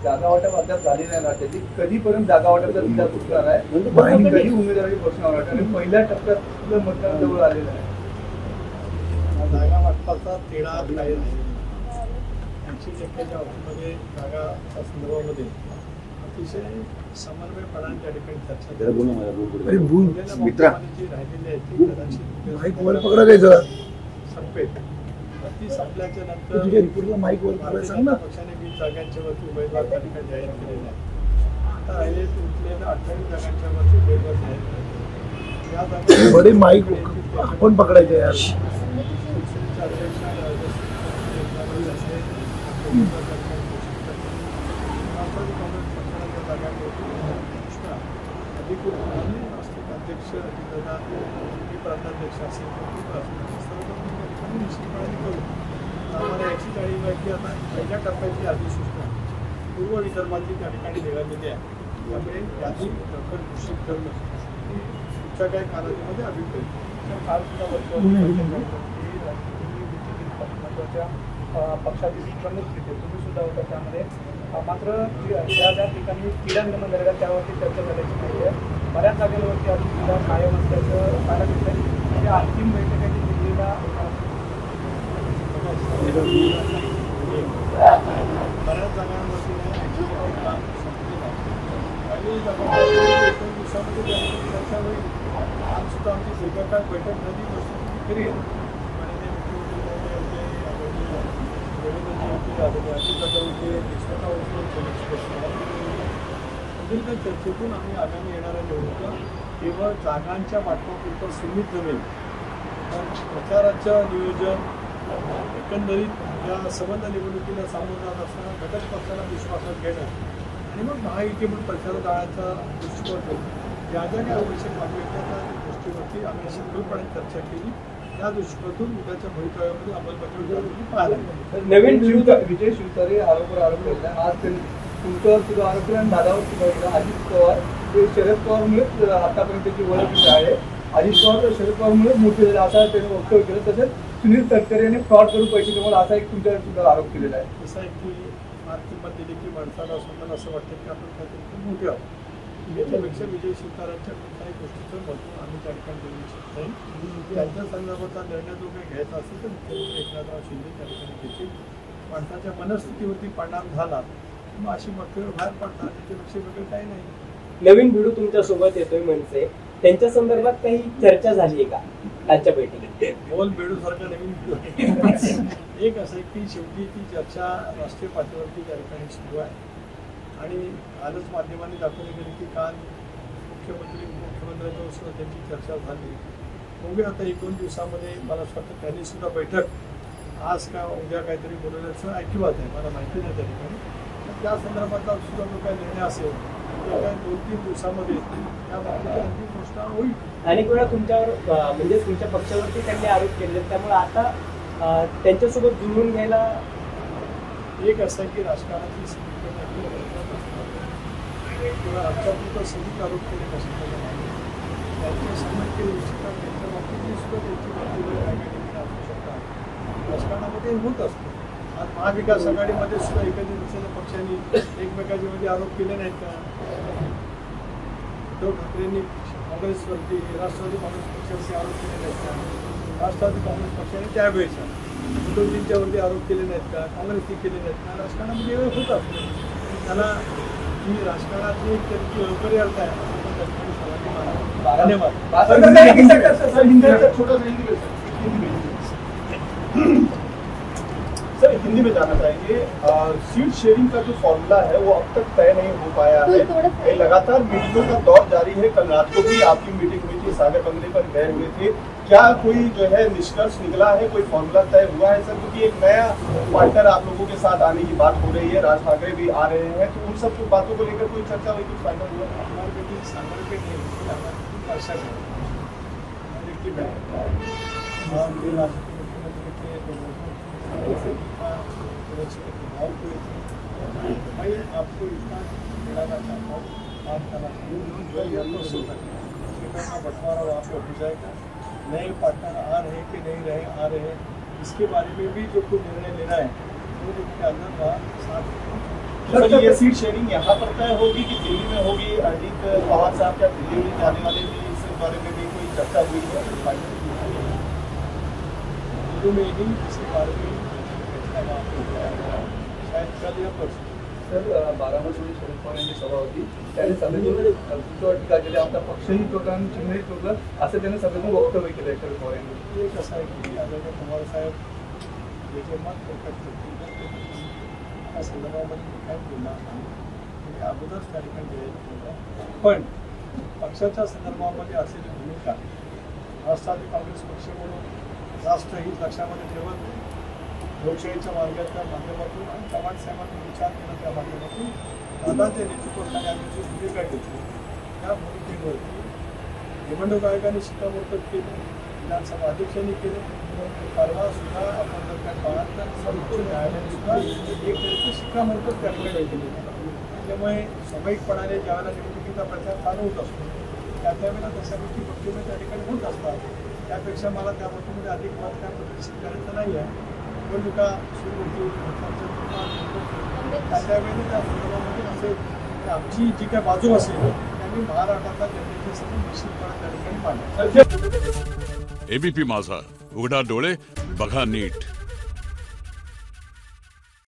जागा वाटप अद्याप झाली नाही ना, त्याची कधीपर्यंत जागा वाटपचा तिला सुटणार आहे, कधी उमेदवारी घोषणा होणार, कारण पहिल्या टप्प्यात मतदान जवळ आलेलं आहे. जागा वाटपाचा तिढा काही नाही. 80% ऑफिसमध्ये जागाच्या संदर्भामध्ये अतिशय समन्वयपणाने त्या ठिकाणी चर्चा जी राहिलेली आहे ती कदाचित संपेल. ती संपल्याच्या नंतर पक्षाने 20 जागांच्या वरती उमेदवार त्या ठिकाणी जाहीर केलेले आहे. आता राहिले उरलेल्या 28 जागांच्या वरती उमेदवार जाहीर केले. या जागा आपण पकडायचे यार. शिवसेनेच्या अध्यक्षा राष्ट्रवादी काँग्रेस पक्षाच्या जागांवरती घोषणा अधिकृतपणे राष्ट्रीय अध्यक्ष प्रांताध्यक्ष असेल सर्व निश्चितपणे करू. आम्हाला याची जाणीव आहे की आता पहिल्या टप्प्याची अधिसूचना पूर्व विदर्भाची त्या ठिकाणी निघालेली आहे. त्यामुळे यादी लवकर निश्चित करणं पुढच्या काही कालावधीमध्ये अभिप्राय काल सुद्धा महत्वाच्या पक्षाचे प्रमुख तिथे तुम्ही सुद्धा होता त्यामध्ये. मात्र ज्या ठिकाणी क्रीडा निर्माण झालेल्या त्यावरती चर्चा झाल्याची माहिती आहे. बऱ्याच जागेवरती अजून सुद्धा कायम असल्याचं पाहायला मिळतं. म्हणजे अंतिम बैठकीची दिल्लीला बऱ्याच जागांवरती काम संपलेलं आहे आणि 2 दिवसामध्ये चर्चा होईल. आज सुद्धा आमची दीर्घकाळ बैठक झाली वस्तुस्थिती खरी आहे. माननीय मुख्यमंत्री चर्चेतून आम्ही आगामी येणाऱ्या निवडणुका केवळ जागांच्या वाटपापुरतं सीमित नव्हे तर प्रचाराचं नियोजन एकंदरीत या संबंध निवडणुकीला सामोरं जात असताना घटक पक्षाला विश्वासात घेणं आणि मग महायुतीमधून प्रचार काळाचा दृष्टिकोन ठेवून ज्या ज्या काही आवश्यक बाबी त्या गोष्टीवरती आम्ही सखोलपणे चर्चा केली. त्या दृष्टिकोनातून उद्याच्या भवितव्यामध्ये अंमलबजावणी पाहायला नवीन विजय शिवतारे आरोपावर आरोप केला. आज तुमच्यावर सुद्धा आरोप केला आणि दादावर सुद्धा केला. अजित पवार हे शरद पवारमुळेच आतापर्यंतची ओळख आहे. अजित पवार शरद पवारमुळेच मोठे झाले असं त्यांनी वक्तव्य केलं. तसंच सुनील तटकरे यांनी फ्रॉड करून पैसे देऊन असा एक तुमच्यावर सुद्धा आरोप केलेला आहे. असं आहे की फार किंमत दिली की माणसाला स्वतःला असं वाटतं की आपण काहीतरी खूप मोठे आहोत. याच्यापेक्षा विजय शिवतारांच्या कुठल्याही गोष्टीचं महत्त्व आम्ही त्या ठिकाणी देऊ इच्छित नाही. त्यांच्या संदर्भाचा निर्णय जो काही घ्यायचा असेल तर मुख्यमंत्री एकनाथराव शिंदे त्या ठिकाणी घेतील. माणसाच्या मनस्थितीवरती परिणाम झाला मग अशी वक्तव्य बाहेर पडतात. त्याच्यापेक्षा वेगळं काही नाही. नवीन भिडू तुमच्या सोबत येतोय म्हणजे त्यांच्या संदर्भात काही चर्चा झाली आहे का आजच्या बैठकीत? बोल बेडूसारखा नवीन भिडू एक असं आहे की शेवटी ती चर्चा राष्ट्रीय पातळीवरती त्या ठिकाणी सुरू आहे आणि आजच माध्यमांनी दाखवली गेली की काल मुख्यमंत्र्यांच्या सुद्धा त्यांची चर्चा झाली. बघूया आता 1-2 दिवसामध्ये मला असं वाटतं त्यांनी सुद्धा बैठक आज का उद्या काहीतरी बोलवण्याचं ऐकिवात आहे. मला माहिती नाही त्या ठिकाणी. त्या संदर्भातला सुद्धा जो काही निर्णय असेल तो काही 2-3 दिवसामध्ये त्या बाबतीची अंतिम घोषणा होईल. अनेक वेळा तुमच्यावर म्हणजे तुमच्या पक्षावरती त्यांनी आरोप केले त्यामुळे आता त्यांच्यासोबत जुळवून घ्यायला एक असं आहे की राजकारणाची समीकरण किंवा आमच्यापुरतं समित आरोप केले नसेल त्यांच्या सन्मान केले इच्छितात त्यांच्या बाबतीतही सुद्धा त्यांची बाजूला काही असू शकतात. राजकारणामध्ये होत असतं. आज महाविकास आघाडीमध्ये सुद्धा एखाद्या दिवसाच्या पक्षांनी एकमेकांचे मध्ये आरोप केले नाहीत का? उद्धव ठाकरेंनी काँग्रेसवरती राष्ट्रवादी काँग्रेस पक्षावरती आरोप केले नाहीत का? राष्ट्रवादी काँग्रेस पक्षाने त्यावेळेचा उद्धवजींच्यावरती आरोप केले नाहीत का? काँग्रेसने केले नाहीत का? राजकारणामध्ये होत असतं. त्याला ही राजकारणातली एक त्यांची अपरिहार्थ आहे असं त्या ठिकाणी सर्वांनी मानावं. धन्यवाद. सर हिंदी में जानना चाहेंगे सीट शेयरिंग का जो फॉर्मूला है वो अब तक तय नहीं हो पाया है. लगातार मीटिंगों का दौर जारी है. कल रात को भी आपकी मीटिंग हुई थी, सागर बंगले पर गए हुए थे. क्या कोई जो है निष्कर्ष निकला है, कोई फॉर्मूला तय हुआ है सर? क्योंकि एक नया पार्टनर आप लोगों के साथ आने की बात हो रही है, राज ठाकरे भी आ रहे हैं, तो उन सब बातों को लेकर कोई चर्चा हुई, कुछ फाइनल हुआ? मैं आपको इतना मिलाना चाहता हूँ, बात करना चाहता हूँ. बंटवारा वहाँ पे हो जाएगा. नए पार्टनर आ रहे हैं कि नहीं रहे आ रहे हैं इसके बारे में भी जो कोई निर्णय लेना है वो उनके अंदर साथ सर ये सीट शेयरिंग यहाँ पर तय होगी कि दिल्ली में होगी? अजीत पवार साहब क्या दिल्ली में जाने वाले भी इस बारे में भी कोई चर्चा हुई है? दिल्ली में ही इसी बारे में शायद कल या परसों सर बारामतीमध्ये शरद पवार यांची सभा होती. त्याने सभेतून तुमच्यावर टीका केली, आमचा पक्षही चोरला चिन्हही चोरलं असं त्याने सभेतून वक्तव्य केलं शरद पवार यांनी. हे कसं आहे की आदरणीय पवार साहेब जे जे मत व्यक्त करतील त्या संदर्भामध्ये मी काय बोलणार नाही. म्हणजे अगोदरच त्या ठिकाणी द्यायचं होतं. पण पक्षाच्या संदर्भामध्ये असलेली भूमिका राष्ट्रवादी काँग्रेस पक्ष म्हणून राष्ट्रहित लक्षामध्ये ठेवत लोकशाहीच्या मार्गाच्या माध्यमातून आणि चव्हाण साहेबांनी विचार केला त्या माध्यमातून दादाच्या नेतृत्वाखाली आम्ही जी भूमिका घेतली त्या भूमिकेवरती निवडणूक आयोगाने शिक्कामोर्तब केले, विधानसभा अध्यक्षांनी केले. परवा सुद्धा आपण जर काय पाहत तर सर्वोच्च न्यायालयाने सुद्धा एक तऱ्हेचं शिक्कामोर्तब त्या ठिकाणी केले. त्यामुळे सामायिकपणाने ज्यावेळेला निवडणुकीचा प्रचार चालू होत असतो त्यावेळेला तशा गोष्टी पक्षाने त्या ठिकाणी होत असतात. त्यापेक्षा मला त्या बाबतीमध्ये अधिक मत काय प्रदर्शित करायचं नाही आहे. निवडणुका सुरू होतील, त्यावेळेला त्या संदर्भामध्ये असेल आमची जी काय बाजू असेल त्यांनी महाराष्ट्रातल्या जनतेच्या समोर निश्चितपणे त्या ठिकाणी मांडली. एबीपी माझा, उघडा डोळे बघा नीट.